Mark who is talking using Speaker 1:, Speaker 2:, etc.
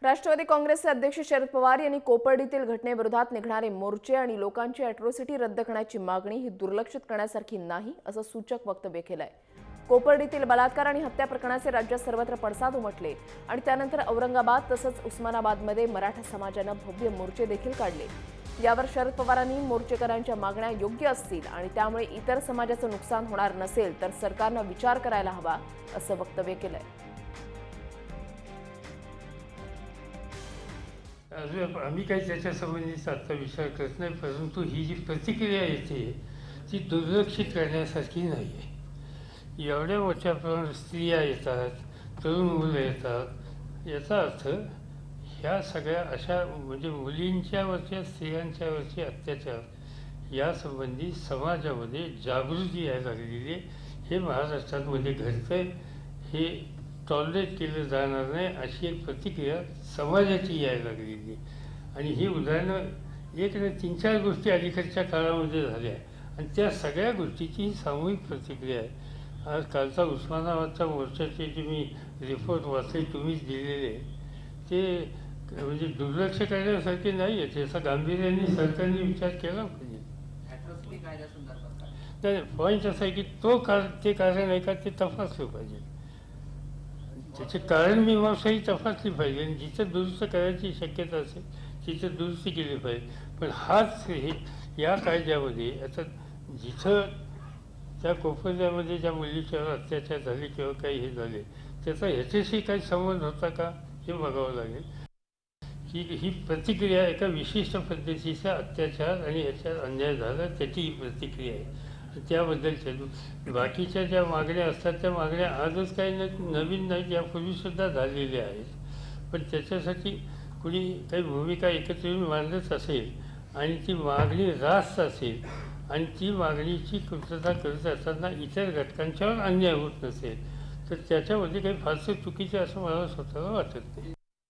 Speaker 1: राष्ट्रवादी काँग्रेसचे अध्यक्ष शरद पवार यांनी कोपर्डीतील घटनेविरोधात निघणारे मोर्चे आणि लोकांची अॅट्रॉसिटी रद्द करण्याची मागणी ही दुर्लक्षित करण्यासारखी नाही असं सूचक वक्तव्य केलंय। कोपर्डीतील बलात्कार आणि हत्या प्रकरणाचे राज्यात सर्वत्र पडसाद उमटले आणि त्यानंतर औरंगाबाद तसंच उस्मानाबादमध्ये मराठा समाजाने भव्य मोर्चे देखील काढले। यावर शरद पवारांनी मोर्चेकरांच्या मागण्या योग्य असतील आणि त्यामुळे इतर समाजाचं नुकसान होणार नसेल तर सरकारने विचार करायला हवा असं वक्तव्य केलंय।
Speaker 2: आम्ही काही त्याच्या संबंधीचा आता विचार करत नाही, परंतु ही जी प्रतिक्रिया येते ती दुर्लक्षित करण्यासारखी नाही आहे। एवढ्या मोठ्या प्रमाणात स्त्रिया येतात, तरुण मुलं येतात, याचा अर्थ ह्या सगळ्या अशा म्हणजे मुलींच्यावरच्या स्त्रियांच्यावरचे अत्याचार यासंबंधी समाजामध्ये जागृती यायला लागलेली आहे। हे महाराष्ट्रामध्ये घडतंय, हे टॉलरेट केलं जाणार नाही अशी एक प्रतिक्रिया समाजाची यायला लागलेली आहे। आणि ही उदाहरणं एक नाही 3-4 गोष्टी अलीकडच्या काळामध्ये झाल्या आणि त्या सगळ्या गोष्टीची ही सामूहिक प्रतिक्रिया आहे। आज कालचा उस्मानाबादच्या मोर्चाचे जे मी रिपोर्ट वाचले तुम्हीच दिलेले ते म्हणजे दुर्लक्ष करण्यासारखे नाही आहे, त्याचा गांभीर्याने सरकारने विचार केला पाहिजे। नाही, पॉईंट असा आहे की ते कारण आहे का ते तपासलं पाहिजे, त्याचे कारण मीमांसाही तपासली पाहिजे आणि जिथं दुरुस्त करायची शक्यता असेल तिथं दुरुस्ती केली पाहिजे। पण हाच हे या कायद्यामध्ये आता जिथं त्या कोपर्यामध्ये ज्या मुलीच्यावर अत्याचार झाले किंवा काही हे झाले त्याचा ह्याच्याशी काही संबंध होता का हे बघावं लागेल। ही प्रतिक्रिया एका विशिष्ट पद्धतीचा अत्याचार आणि याच्यात अन्याय झाला त्याची ही प्रतिक्रिया आहे। त्याबद्दलच्या बाकीच्या ज्या मागण्या असतात त्या मागण्या आजच काही नवीन नाहीत, यापूर्वीसुद्धा झालेल्या आहेत। पण त्याच्यासाठी कुणी काही भूमिका एकत्र येऊन मांडत असेल आणि ती मागणी रास्त असेल आणि ती मागणीची पूर्तता करत असताना इतर घटकांच्यावर अन्याय होत नसेल तर त्याच्यामध्ये काही फारसं चुकीचं असं मला स्वतःला वाटत नाही।